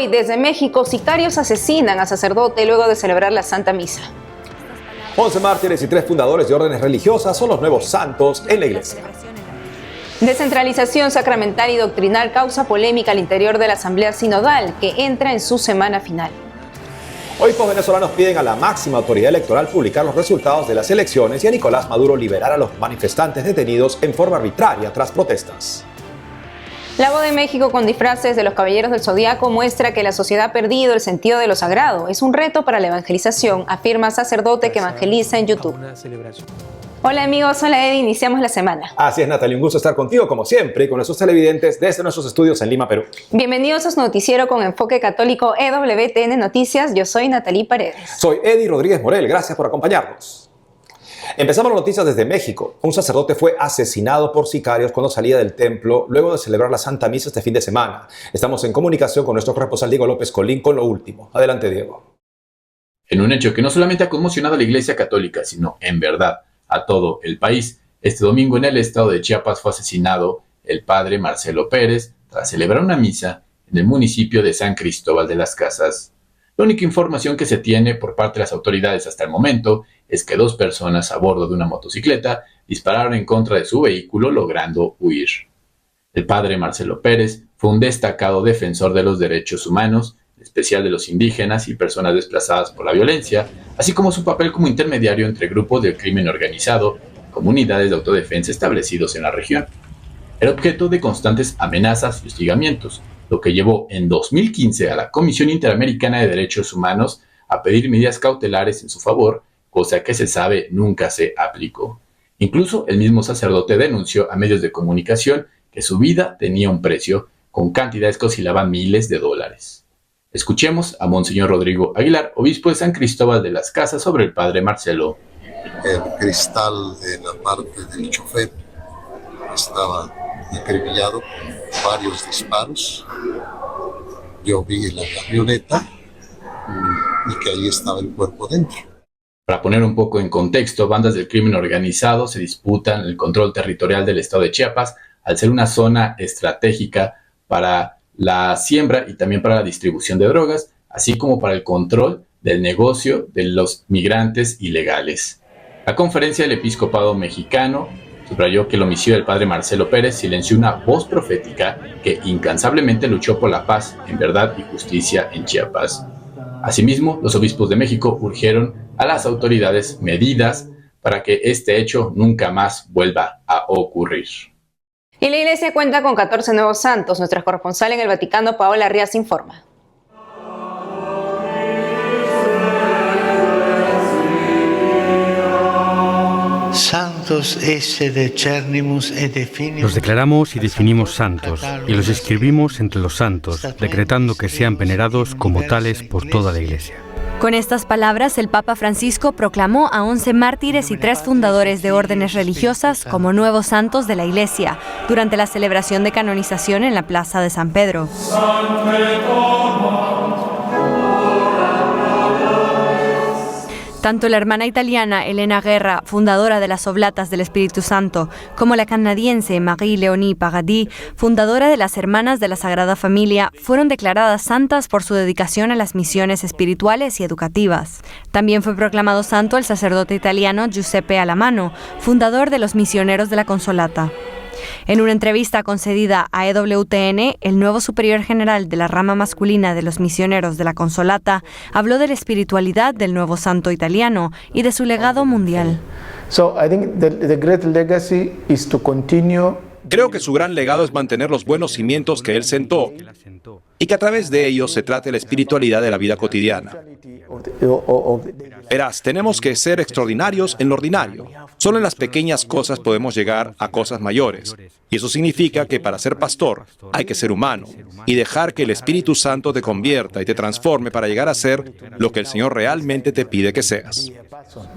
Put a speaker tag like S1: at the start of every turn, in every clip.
S1: hoy, desde México, sicarios asesinan a sacerdote luego de celebrar la Santa Misa.
S2: 11 mártires y 3 fundadores de órdenes religiosas son los nuevos santos en la Iglesia.
S1: Descentralización sacramental y doctrinal causa polémica al interior de la Asamblea Sinodal, que entra en su semana final.
S2: Obispos venezolanos piden a la máxima autoridad electoral publicar los resultados de las elecciones y a Nicolás Maduro liberar a los manifestantes detenidos en forma arbitraria tras protestas.
S1: La voz de México con disfraces de los Caballeros del Zodiaco muestra que la sociedad ha perdido el sentido de lo sagrado. Es un reto para la evangelización, afirma sacerdote que evangeliza en YouTube. Hola amigos, hola Eddie, iniciamos la semana.
S2: Así es, Natalie, un gusto estar contigo como siempre y con nuestros televidentes desde nuestros estudios en Lima, Perú.
S1: Bienvenidos a su noticiero con enfoque católico EWTN Noticias. Yo soy Natalie Paredes.
S2: Soy Eddie Rodríguez Morel, gracias por acompañarnos. Empezamos las noticias desde México. Un sacerdote fue asesinado por sicarios cuando salía del templo luego de celebrar la Santa Misa este fin de semana. Estamos en comunicación con nuestro corresponsal Diego López Colín con lo último. Adelante, Diego.
S3: En un hecho que no solamente ha conmocionado a la Iglesia Católica, sino, en verdad, a todo el país. Este domingo en el estado de Chiapas fue asesinado el padre Marcelo Pérez tras celebrar una misa en el municipio de San Cristóbal de las Casas. La única información que se tiene por parte de las autoridades hasta el momento es que 2 personas a bordo de una motocicleta dispararon en contra de su vehículo logrando huir. El padre Marcelo Pérez fue un destacado defensor de los derechos humanos, en especial de los indígenas y personas desplazadas por la violencia, así como su papel como intermediario entre grupos del crimen organizado y comunidades de autodefensa establecidos en la región. Era objeto de constantes amenazas y hostigamientos, lo que llevó en 2015 a la Comisión Interamericana de Derechos Humanos a pedir medidas cautelares en su favor, cosa que se sabe nunca se aplicó. Incluso el mismo sacerdote denunció a medios de comunicación que su vida tenía un precio, con cantidades que oscilaban miles de dólares. Escuchemos a Monseñor Rodrigo Aguilar, obispo de San Cristóbal de las Casas, sobre el padre Marcelo.
S4: El cristal de la parte del chofer estaba acribillado con varios disparos. Yo vi la camioneta y que ahí estaba el cuerpo dentro.
S3: Para poner un poco en contexto, bandas del crimen organizado se disputan el control territorial del estado de Chiapas al ser una zona estratégica para la siembra y también para la distribución de drogas, así como para el control del negocio de los migrantes ilegales. La conferencia del episcopado mexicano subrayó que el homicidio del padre Marcelo Pérez silenció una voz profética que incansablemente luchó por la paz, en verdad y justicia en Chiapas. Asimismo, los obispos de México urgieron a las autoridades medidas para que este hecho nunca más vuelva a ocurrir.
S1: Y la Iglesia cuenta con 14 nuevos santos. Nuestra corresponsal en el Vaticano, Paola Rías, informa.
S5: Los declaramos y definimos santos, y los escribimos entre los santos, decretando que sean venerados como tales por toda la Iglesia.
S6: Con estas palabras, el Papa Francisco proclamó a 11 mártires y 3 fundadores de órdenes religiosas como nuevos santos de la Iglesia durante la celebración de canonización en la Plaza de San Pedro. Tanto la hermana italiana Elena Guerra, fundadora de las Oblatas del Espíritu Santo, como la canadiense Marie-Léonie Paradis, fundadora de las Hermanas de la Sagrada Familia, fueron declaradas santas por su dedicación a las misiones espirituales y educativas. También fue proclamado santo el sacerdote italiano Giuseppe Alamano, fundador de los Misioneros de la Consolata. En una entrevista concedida a EWTN, el nuevo superior general de la rama masculina de los Misioneros de la Consolata habló de la espiritualidad del nuevo santo italiano y de su legado mundial.
S2: Creo que su gran legado es mantener los buenos cimientos que él sentó y que a través de ellos se trate la espiritualidad de la vida cotidiana. Verás, tenemos que ser extraordinarios en lo ordinario. Solo en las pequeñas cosas podemos llegar a cosas mayores. Y eso significa que para ser pastor hay que ser humano y dejar que el Espíritu Santo te convierta y te transforme para llegar a ser lo que el Señor realmente te pide que seas.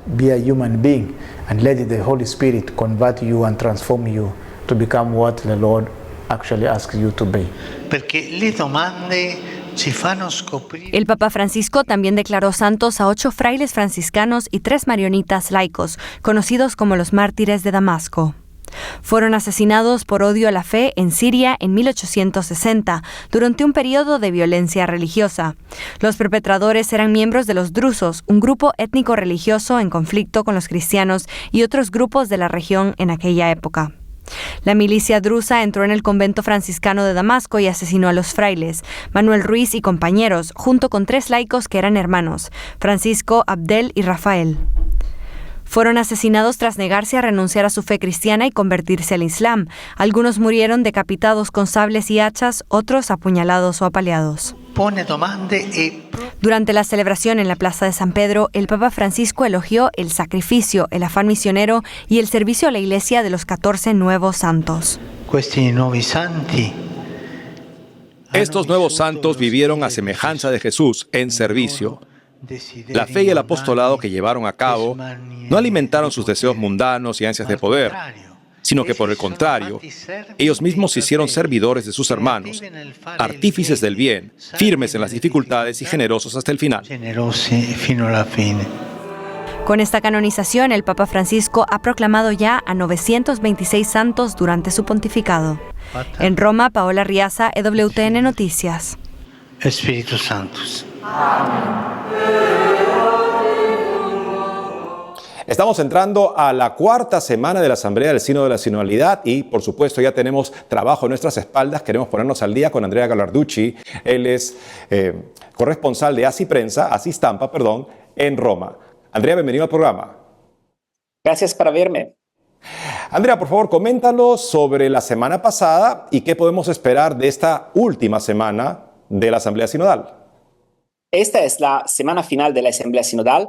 S7: Be a human being and let the Holy Spirit convert you and transform you to become what the Lord actually asks you to be.
S6: El Papa Francisco también declaró santos a 8 frailes franciscanos y 3 marionitas laicos, conocidos como los mártires de Damasco. Fueron asesinados por odio a la fe en Siria en 1860, durante un periodo de violencia religiosa. Los perpetradores eran miembros de los drusos, un grupo étnico-religioso en conflicto con los cristianos y otros grupos de la región en aquella época. La milicia drusa entró en el convento franciscano de Damasco y asesinó a los frailes, Manuel Ruiz y compañeros, junto con 3 laicos que eran hermanos, Francisco, Abdel y Rafael. Fueron asesinados tras negarse a renunciar a su fe cristiana y convertirse al Islam. Algunos murieron decapitados con sables y hachas, otros apuñalados o apaleados. Durante la celebración en la Plaza de San Pedro, el Papa Francisco elogió el sacrificio, el afán misionero y el servicio a la Iglesia de los 14 nuevos santos.
S2: Estos nuevos santos vivieron a semejanza de Jesús en servicio. La fe y el apostolado que llevaron a cabo no alimentaron sus deseos mundanos y ansias de poder, sino que por el contrario, ellos mismos se hicieron servidores de sus hermanos, artífices del bien, firmes en las dificultades y generosos hasta el final.
S6: Con esta canonización, el Papa Francisco ha proclamado ya a 926 santos durante su pontificado. En Roma, Paola Riaza, EWTN Noticias.
S8: Espíritu Santos.
S2: Estamos entrando a la 4ª semana de la Asamblea del Sínodo de la Sinodalidad y, por supuesto, ya tenemos trabajo en nuestras espaldas. Queremos ponernos al día con Andrea Gallarducci. Él es corresponsal de ASI Stampa, en Roma. Andrea, bienvenido al programa.
S9: Gracias por verme.
S2: Andrea, por favor, coméntanos sobre la semana pasada y qué podemos esperar de esta última semana de la Asamblea Sinodal.
S9: Esta es la semana final de la Asamblea Sinodal,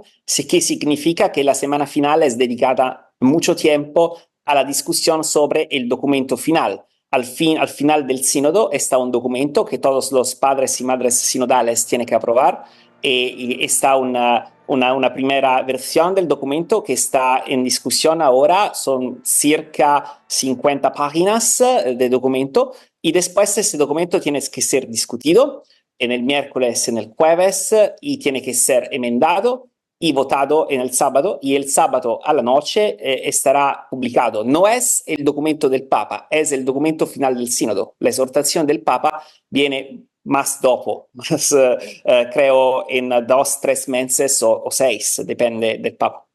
S9: que significa que la semana final es dedicada mucho tiempo a la discusión sobre el documento final. Al final del sínodo está un documento que todos los padres y madres sinodales tienen que aprobar y está una primera versión del documento que está en discusión ahora. Son circa 50 páginas de documento y después ese documento tiene que ser discutido en el miércoles, en el jueves, y tiene que ser enmendado y votado en el sábado, y el sábado a la noche estará publicado. No es el documento del Papa, es el documento final del sínodo. La exhortación del Papa viene más dopo, creo en 2, 3 meses o 6, depende del Papa.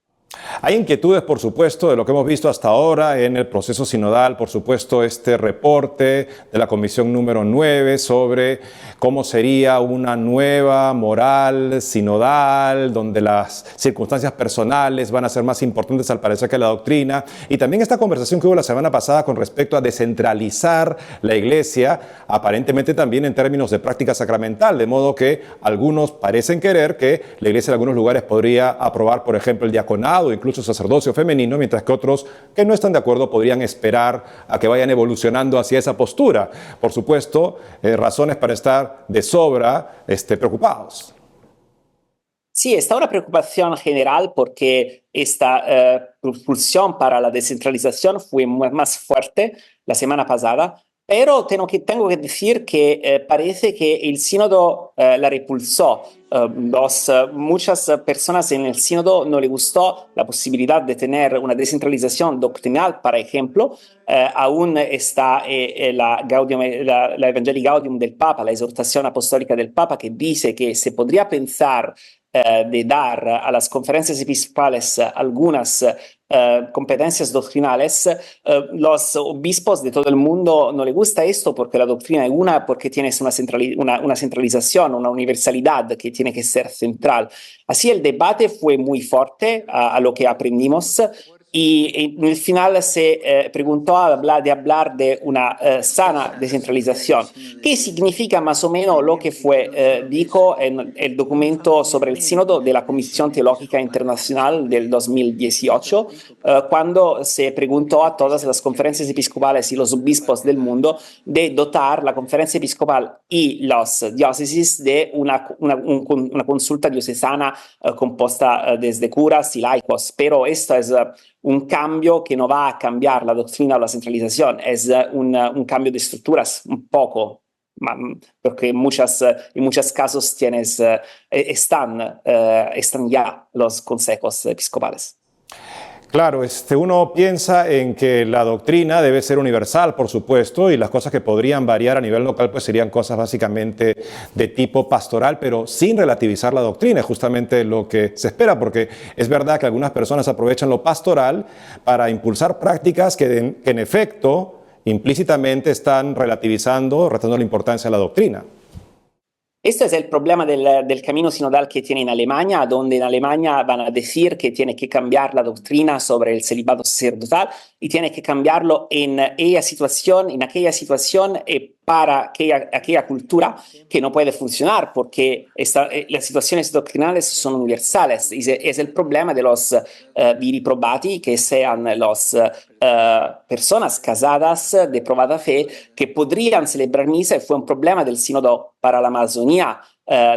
S2: Hay inquietudes, por supuesto, de lo que hemos visto hasta ahora en el proceso sinodal, por supuesto, este reporte de la Comisión número 9 sobre cómo sería una nueva moral sinodal, donde las circunstancias personales van a ser más importantes al parecer que la doctrina, y también esta conversación que hubo la semana pasada con respecto a descentralizar la Iglesia, aparentemente también en términos de práctica sacramental, de modo que algunos parecen querer que la Iglesia en algunos lugares podría aprobar, por ejemplo, el diaconado, o incluso sacerdocio femenino, mientras que otros que no están de acuerdo podrían esperar a que vayan evolucionando hacia esa postura. Por supuesto, razones para estar de sobra preocupados.
S9: Sí, está una preocupación general porque esta propulsión para la descentralización fue más fuerte la semana pasada, pero tengo que decir que parece que el sínodo la repulsó. Muchas personas en el sínodo no les gustó la posibilidad de tener una descentralización doctrinal, por ejemplo. Aún está la Evangelii Gaudium del Papa, la exhortación apostólica del Papa, que dice que se podría pensar de dar a las conferencias episcopales algunas competencias doctrinales. Los obispos de todo el mundo no les gusta esto porque la doctrina es una, porque tienes una centralización, una universalidad que tiene que ser central. Así el debate fue muy fuerte a lo que aprendimos. Y en el final se preguntó de hablar de una sana descentralización, que significa más o menos lo que dijo en el documento sobre el sínodo de la Comisión Teológica Internacional del 2018, cuando se preguntó a todas las conferencias episcopales y los obispos del mundo de dotar la conferencia episcopal y las diócesis de una consulta diocesana compuesta desde curas y laicos. Pero esto es un cambio que no va a cambiar la doctrina o la centralización, es un cambio de estructuras un poco, porque en muchos casos están ya los consejos episcopales.
S2: Claro, uno piensa en que la doctrina debe ser universal, por supuesto, y las cosas que podrían variar a nivel local pues serían cosas básicamente de tipo pastoral, pero sin relativizar la doctrina, es justamente lo que se espera, porque es verdad que algunas personas aprovechan lo pastoral para impulsar prácticas que en efecto implícitamente están relativizando, restando la importancia a la doctrina.
S9: Esto es el problema del camino sinodal que tiene en Alemania, donde en Alemania van a decir que tiene que cambiar la doctrina sobre el celibato sacerdotal y tiene que cambiarlo en aquella situación para aquella cultura que no puede funcionar, porque las situaciones doctrinales son universales. Es el problema de los viri probati, que sean las personas casadas de probada fe que podrían celebrar misa, y fue un problema del sínodo para la Amazonía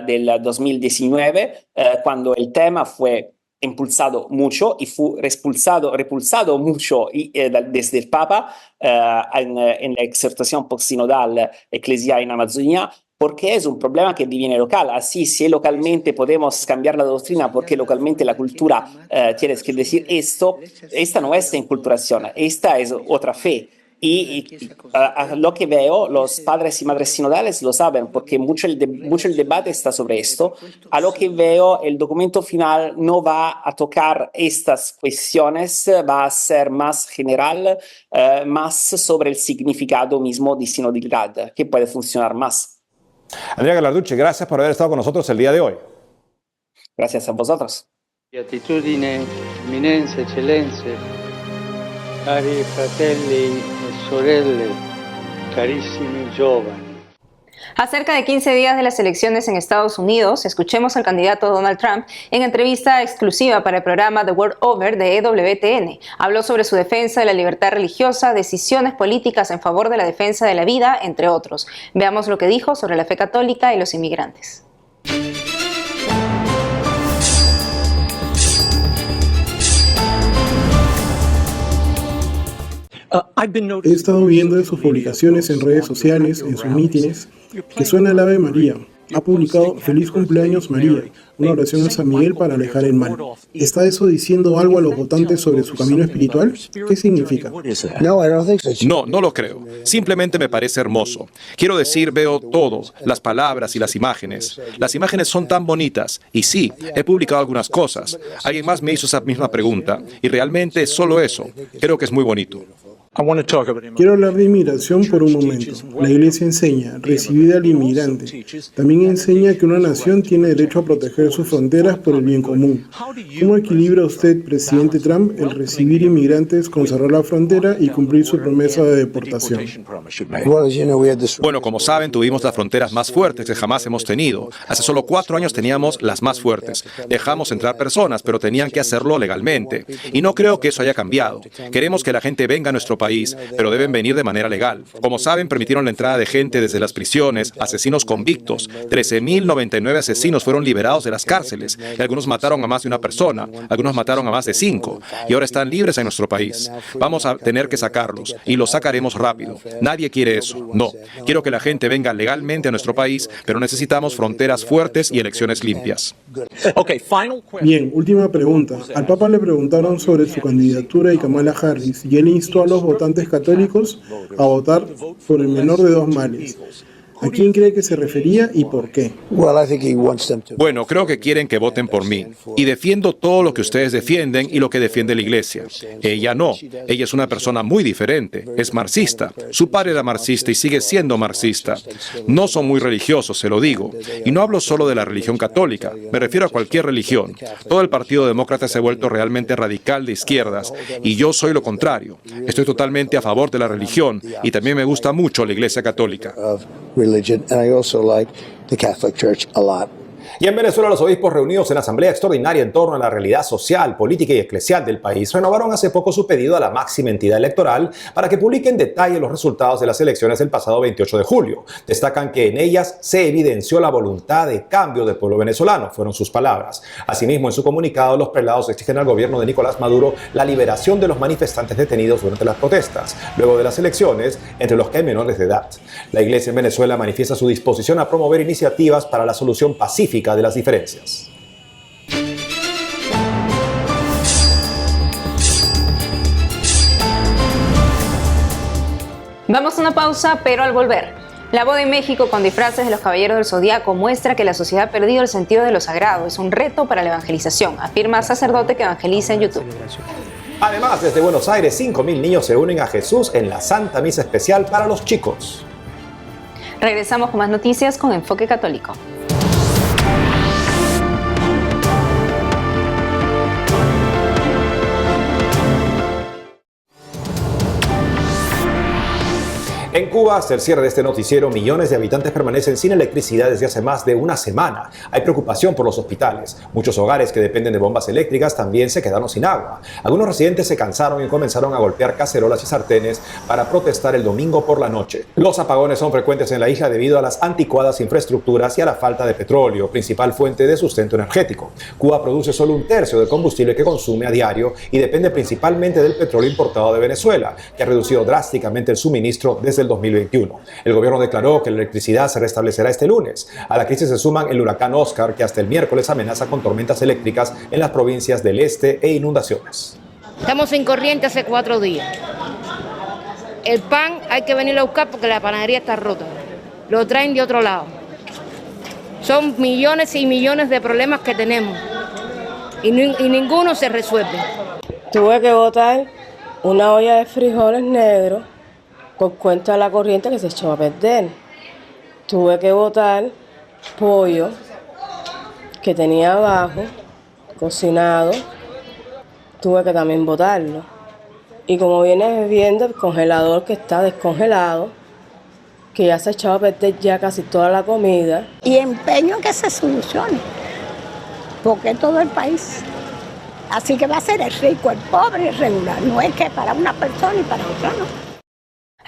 S9: del 2019, cuando el tema fue impulsado mucho y fue repulsado mucho desde el Papa en la exhortación post-sinodal eclesial en Amazonía, porque es un problema que diviene local. Así, si localmente podemos cambiar la doctrina porque localmente la cultura tiene que decir esto, esta no es inculturación, esta es otra fe. Y lo que veo, los padres y madres sinodales lo saben, porque mucho el debate está sobre esto. A lo que veo, el documento final no va a tocar estas cuestiones, va a ser más general, más sobre el significado mismo de sinodalidad, que puede funcionar más.
S2: Andrea Gallarducci, gracias por haber estado con nosotros el día de hoy.
S9: Gracias a vosotros.
S8: Beatitudine, eminenze, eccellenze, cari fratelli e sorelle, carissimi giovani.
S1: A cerca de 15 días de las elecciones en Estados Unidos, escuchemos al candidato Donald Trump en entrevista exclusiva para el programa The World Over de EWTN. Habló sobre su defensa de la libertad religiosa, decisiones políticas en favor de la defensa de la vida, entre otros. Veamos lo que dijo sobre la fe católica y los inmigrantes.
S10: He estado viendo en sus publicaciones en redes sociales, en sus mítines, que suena el Ave María. Ha publicado Feliz cumpleaños María, una oración a San Miguel para alejar el mal. ¿Está eso diciendo algo a los votantes sobre su camino espiritual? ¿Qué significa?
S2: No, no lo creo. Simplemente me parece hermoso. Quiero decir, veo todo, las palabras y las imágenes. Las imágenes son tan bonitas. Y sí, he publicado algunas cosas. Alguien más me hizo esa misma pregunta. Y realmente es solo eso. Creo que es muy bonito.
S10: Quiero hablar de inmigración por un momento. La Iglesia enseña, recibid al inmigrante. También enseña que una nación tiene derecho a proteger sus fronteras por el bien común. ¿Cómo equilibra usted, presidente Trump, el recibir inmigrantes con cerrar la frontera y cumplir su promesa de deportación?
S2: Bueno, como saben, tuvimos las fronteras más fuertes que jamás hemos tenido. Hace solo 4 años teníamos las más fuertes. Dejamos entrar personas, pero tenían que hacerlo legalmente. Y no creo que eso haya cambiado. Queremos que la gente venga a nuestro país, pero deben venir de manera legal. Como saben, permitieron la entrada de gente desde las prisiones, asesinos convictos. 13.099 asesinos fueron liberados de las cárceles, y algunos mataron a más de una persona, algunos mataron a más de 5, y ahora están libres en nuestro país. Vamos a tener que sacarlos, y los sacaremos rápido. Nadie quiere eso, no. Quiero que la gente venga legalmente a nuestro país, pero necesitamos fronteras fuertes y elecciones limpias.
S10: Bien, última pregunta. Al Papa le preguntaron sobre su candidatura y Kamala Harris, y él instó a los votantes católicos a votar por el menor de 2 males. ¿A quién cree que se refería y por qué?
S2: Bueno, creo que quieren que voten por mí. Y defiendo todo lo que ustedes defienden y lo que defiende la Iglesia. Ella no. Ella es una persona muy diferente. Es marxista. Su padre era marxista y sigue siendo marxista. No son muy religiosos, se lo digo. Y no hablo solo de la religión católica. Me refiero a cualquier religión. Todo el Partido Demócrata se ha vuelto realmente radical de izquierdas. Y yo soy lo contrario. Estoy totalmente a favor de la religión. Y también me gusta mucho la Iglesia Católica.
S11: And I also like the Catholic Church a lot.
S2: Y en Venezuela, los obispos reunidos en asamblea extraordinaria en torno a la realidad social, política y eclesial del país renovaron hace poco su pedido a la máxima entidad electoral para que publique en detalle los resultados de las elecciones del pasado 28 de julio. Destacan que en ellas se evidenció la voluntad de cambio del pueblo venezolano, fueron sus palabras. Asimismo, en su comunicado, los prelados exigen al gobierno de Nicolás Maduro la liberación de los manifestantes detenidos durante las protestas, luego de las elecciones, entre los que hay menores de edad. La Iglesia en Venezuela manifiesta su disposición a promover iniciativas para la solución pacífica de las diferencias.
S1: Vamos a una pausa, pero al volver, la boda en México con disfraces de los Caballeros del Zodiaco muestra que la sociedad ha perdido el sentido de lo sagrado. Es un reto para la evangelización, afirma sacerdote que evangeliza en YouTube.
S12: Además, desde Buenos Aires, 5.000 niños se unen a Jesús en la Santa Misa Especial para los chicos.
S1: Regresamos con más noticias con Enfoque Católico.
S12: En Cuba, hasta el cierre de este noticiero, millones de habitantes permanecen sin electricidad desde hace más de una semana. Hay preocupación por los hospitales. Muchos hogares que dependen de bombas eléctricas también se quedaron sin agua. Algunos residentes se cansaron y comenzaron a golpear cacerolas y sartenes para protestar el domingo por la noche. Los apagones son frecuentes en la isla debido a las anticuadas infraestructuras y a la falta de petróleo, principal fuente de sustento energético. Cuba produce solo 1/3 del combustible que consume a diario y depende principalmente del petróleo importado de Venezuela, que ha reducido drásticamente el suministro desde el 2021. El gobierno declaró que la electricidad se restablecerá este lunes. A la crisis se suman el huracán Oscar, que hasta el miércoles amenaza con tormentas eléctricas en las provincias del este e inundaciones.
S13: Estamos sin corriente hace 4 días. El pan hay que venirlo a buscar porque la panadería está rota. Lo traen de otro lado. Son millones y millones de problemas que tenemos y ninguno se resuelve.
S14: Tuve que botar una olla de frijoles negros por cuenta de la corriente que se echó a perder. Tuve que botar pollo que tenía abajo, cocinado. Tuve que también botarlo. Y como vienes viendo, el congelador que está descongelado, que ya se echó a perder ya casi toda la comida.
S15: Y empeño en que se solucione, porque todo el país. Así que va a ser el rico, el pobre, el regular. No es que para una persona y para otra no.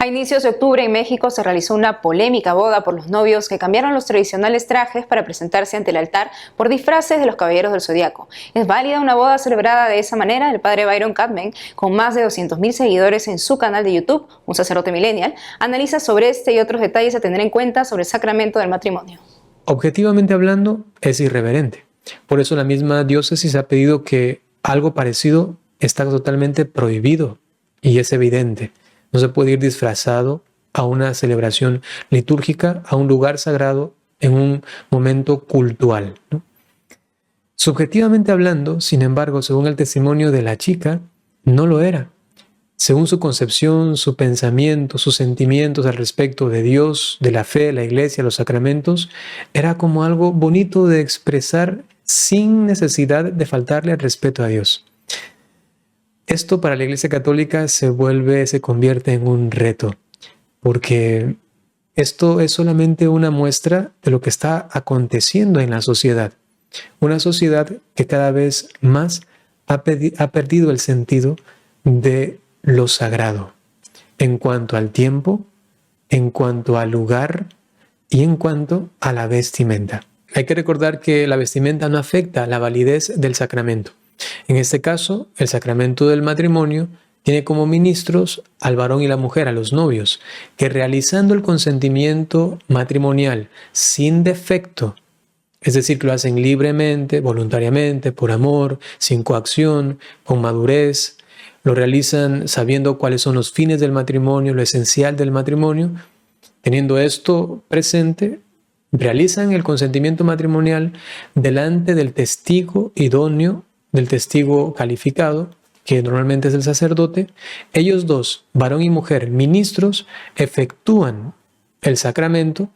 S1: A inicios de octubre en México se realizó una polémica boda por los novios que cambiaron los tradicionales trajes para presentarse ante el altar por disfraces de los Caballeros del Zodiaco. ¿Es válida una boda celebrada de esa manera? El padre Byron Kaufman, con más de 200.000 seguidores en su canal de YouTube, un sacerdote millennial, analiza sobre este y otros detalles a tener en cuenta sobre el sacramento del matrimonio.
S16: Objetivamente hablando, es irreverente. Por eso la misma diócesis ha pedido que algo parecido está totalmente prohibido y es evidente. No se puede ir disfrazado a una celebración litúrgica, a un lugar sagrado, en un momento cultual, ¿no? Subjetivamente hablando, sin embargo, según el testimonio de la chica, no lo era. Según su concepción, su pensamiento, sus sentimientos al respecto de Dios, de la fe, la iglesia, los sacramentos, era como algo bonito de expresar sin necesidad de faltarle al respeto a Dios. Esto para la Iglesia Católica se convierte en un reto, porque esto es solamente una muestra de lo que está aconteciendo en la sociedad. Una sociedad que cada vez más ha perdido el sentido de lo sagrado, en cuanto al tiempo, en cuanto al lugar y en cuanto a la vestimenta. Hay que recordar que la vestimenta no afecta la validez del sacramento. En este caso, el sacramento del matrimonio tiene como ministros al varón y la mujer, a los novios, que realizando el consentimiento matrimonial sin defecto, es decir, que lo hacen libremente, voluntariamente, por amor, sin coacción, con madurez, lo realizan sabiendo cuáles son los fines del matrimonio, lo esencial del matrimonio. Teniendo esto presente, realizan el consentimiento matrimonial delante del testigo idóneo, del testigo calificado, que normalmente es el sacerdote. Ellos dos, varón y mujer, ministros, efectúan el sacramento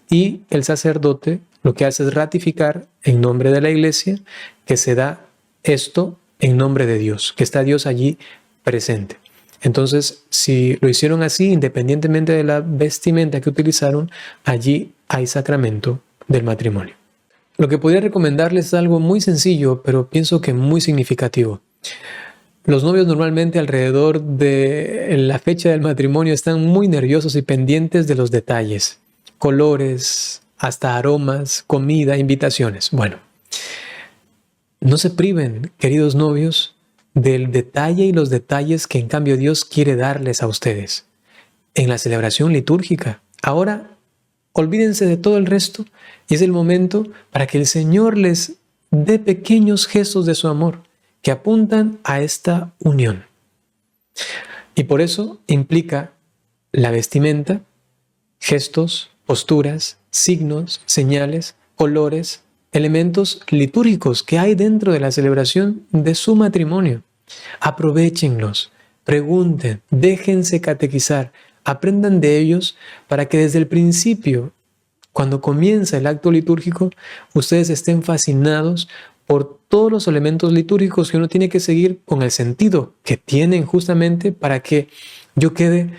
S16: y el sacerdote lo que hace es ratificar en nombre de la iglesia que se da esto en nombre de Dios, que está Dios allí presente. Entonces, si lo hicieron así, independientemente de la vestimenta que utilizaron, allí hay sacramento del matrimonio. Lo que podría recomendarles es algo muy sencillo, pero pienso que muy significativo. Los novios normalmente alrededor de la fecha del matrimonio están muy nerviosos y pendientes de los detalles, colores, hasta aromas, comida, invitaciones. Bueno, no se priven, queridos novios, del detalle y los detalles que en cambio Dios quiere darles a ustedes en la celebración litúrgica. Ahora, olvídense de todo el resto y es el momento para que el Señor les dé pequeños gestos de su amor que apuntan a esta unión. Y por eso implica la vestimenta, gestos, posturas, signos, señales, colores, elementos litúrgicos que hay dentro de la celebración de su matrimonio. Aprovéchenlos, pregunten, déjense catequizar, aprendan de ellos para que desde el principio, cuando comienza el acto litúrgico, ustedes estén fascinados por todos los elementos litúrgicos que uno tiene que seguir con el sentido que tienen justamente para que yo quede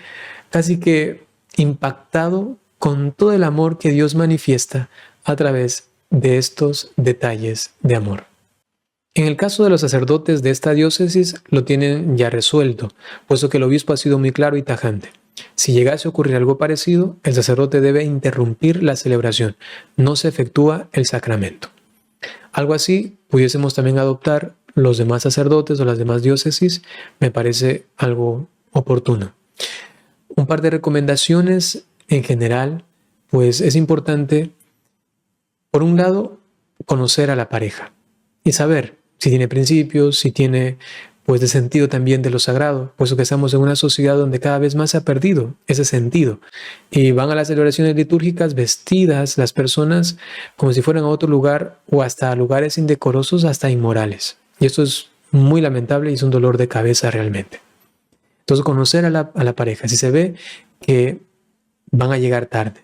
S16: casi que impactado con todo el amor que Dios manifiesta a través de estos detalles de amor. En el caso de los sacerdotes de esta diócesis lo tienen ya resuelto, puesto que el obispo ha sido muy claro y tajante. Si llegase a ocurrir algo parecido, el sacerdote debe interrumpir la celebración, no se efectúa el sacramento. Algo así pudiésemos también adoptar los demás sacerdotes o las demás diócesis, me parece algo oportuno. Un par de recomendaciones en general, pues es importante, por un lado, conocer a la pareja y saber si tiene principios, si tiene pues de sentido también de lo sagrado, puesto que estamos en una sociedad donde cada vez más se ha perdido ese sentido. Y van a las celebraciones litúrgicas vestidas las personas como si fueran a otro lugar o hasta a lugares indecorosos, hasta inmorales. Y esto es muy lamentable y es un dolor de cabeza realmente. Entonces, conocer a la pareja. Si se ve que van a llegar tarde,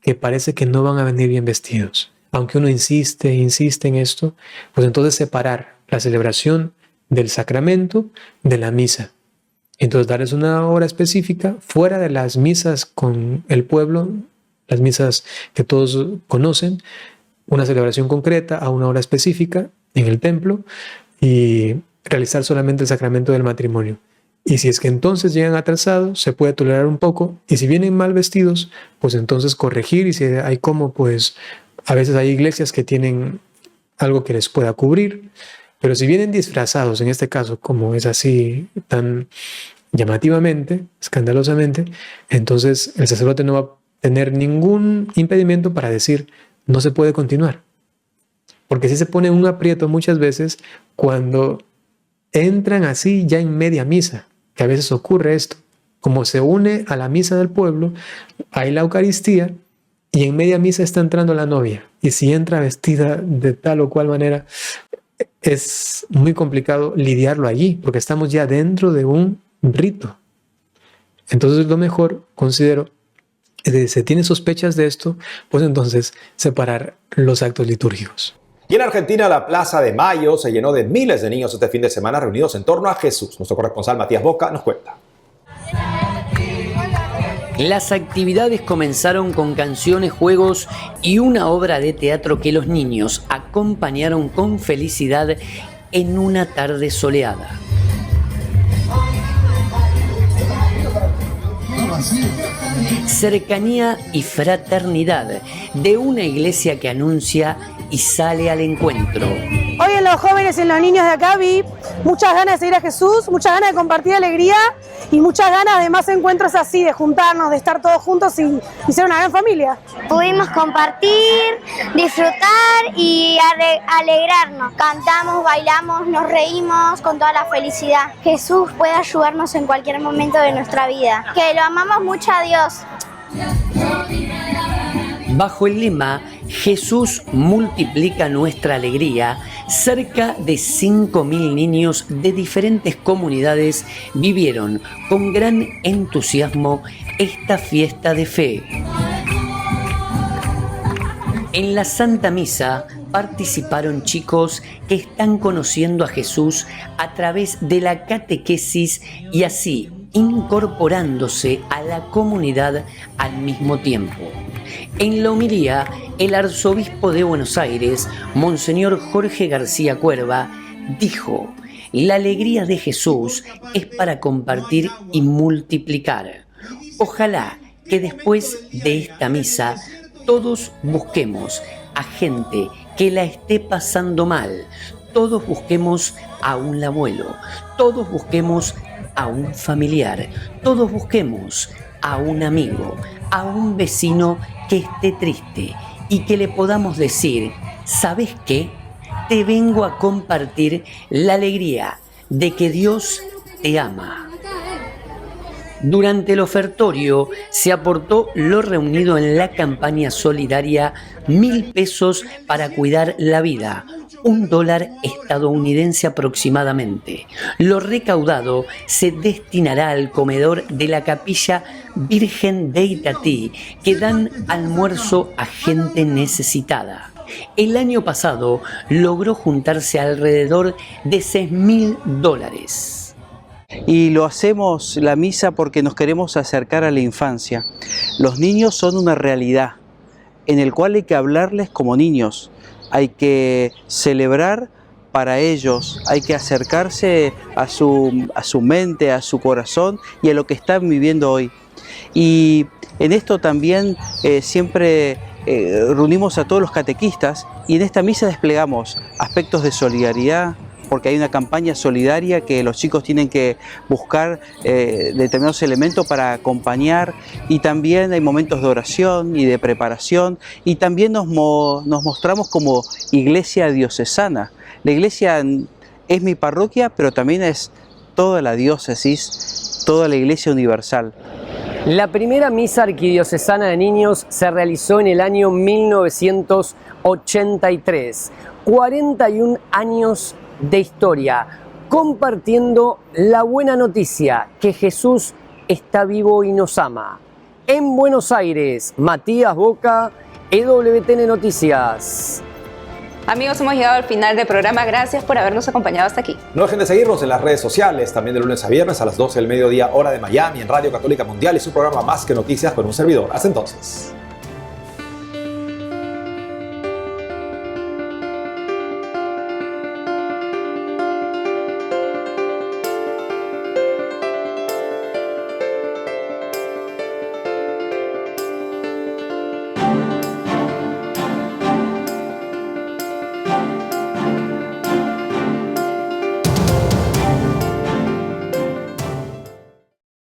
S16: que parece que no van a venir bien vestidos, aunque uno insiste en esto, pues entonces separar la celebración del sacramento de la misa. Entonces darles una hora específica fuera de las misas con el pueblo, las misas que todos conocen, una celebración concreta a una hora específica en el templo y realizar solamente el sacramento del matrimonio. Y si es que entonces llegan atrasados, se puede tolerar un poco, y si vienen mal vestidos, pues entonces corregir, y si hay como, pues a veces hay iglesias que tienen algo que les pueda cubrir. Pero si vienen disfrazados, en este caso, como es así tan llamativamente, escandalosamente, entonces el sacerdote no va a tener ningún impedimento para decir no se puede continuar. Porque sí se pone un aprieto muchas veces cuando entran así ya en media misa, que a veces ocurre esto. Como se une a la misa del pueblo, hay la Eucaristía y en media misa está entrando la novia. Y si entra vestida de tal o cual manera, es muy complicado lidiarlo allí, porque estamos ya dentro de un rito. Entonces lo mejor, considero, si se tiene sospechas de esto, pues entonces separar los actos litúrgicos.
S12: Y en Argentina, la Plaza de Mayo se llenó de miles de niños este fin de semana reunidos en torno a Jesús. Nuestro corresponsal Matías Boca nos cuenta.
S17: Las actividades comenzaron con canciones, juegos y una obra de teatro que los niños acompañaron con felicidad en una tarde soleada. Cercanía y fraternidad de una iglesia que anuncia y sale al encuentro.
S18: Hoy en los jóvenes y en los niños de acá vi muchas ganas de seguir a Jesús, muchas ganas de compartir alegría y muchas ganas de más encuentros así, de juntarnos, de estar todos juntos y ser una gran familia.
S19: Pudimos compartir, disfrutar y alegrarnos. Cantamos, bailamos, nos reímos con toda la felicidad. Jesús puede ayudarnos en cualquier momento de nuestra vida. Que lo amamos mucho a Dios.
S17: Bajo el lema Jesús multiplica nuestra alegría, cerca de 5.000 niños de diferentes comunidades vivieron con gran entusiasmo esta fiesta de fe. En la Santa Misa participaron chicos que están conociendo a Jesús a través de la catequesis y así incorporándose a la comunidad al mismo tiempo. En la homilía, el arzobispo de Buenos Aires, Monseñor Jorge García Cuerva, dijo: la alegría de Jesús es para compartir y multiplicar. Ojalá que después de esta misa todos busquemos a gente que la esté pasando mal, todos busquemos a un abuelo, todos busquemos a un familiar, todos busquemos a un amigo, a un vecino que esté triste y que le podamos decir: ¿sabes qué? Te vengo a compartir la alegría de que Dios te ama. Durante el ofertorio se aportó lo reunido en la campaña solidaria 1.000 pesos para cuidar la vida, $1 estadounidense aproximadamente. Lo recaudado se destinará al comedor de la Capilla Virgen de Itatí, que dan almuerzo a gente necesitada. El año pasado logró juntarse alrededor de $6.000.
S20: Y lo hacemos la misa porque nos queremos acercar a la infancia. Los niños son una realidad en el cual hay que hablarles como niños, hay que celebrar para ellos, hay que acercarse a su mente, a su corazón y a lo que están viviendo hoy. Y en esto también siempre reunimos a todos los catequistas y en esta misa desplegamos aspectos de solidaridad, porque hay una campaña solidaria que los chicos tienen que buscar determinados elementos para acompañar, y también hay momentos de oración y de preparación, y también nos mostramos como iglesia diocesana. La iglesia es mi parroquia, pero también es toda la diócesis, toda la iglesia universal.
S17: La primera misa arquidiocesana de niños se realizó en el año 1983, 41 años de historia, compartiendo la buena noticia que Jesús está vivo y nos ama. En Buenos Aires, Matías Boca, EWTN Noticias.
S1: Amigos, hemos llegado al final del programa. Gracias por habernos acompañado hasta aquí.
S12: No dejen de seguirnos en las redes sociales, también de lunes a viernes a las 12 del mediodía, hora de Miami, en Radio Católica Mundial, y su programa Más que Noticias con un servidor. Hasta entonces.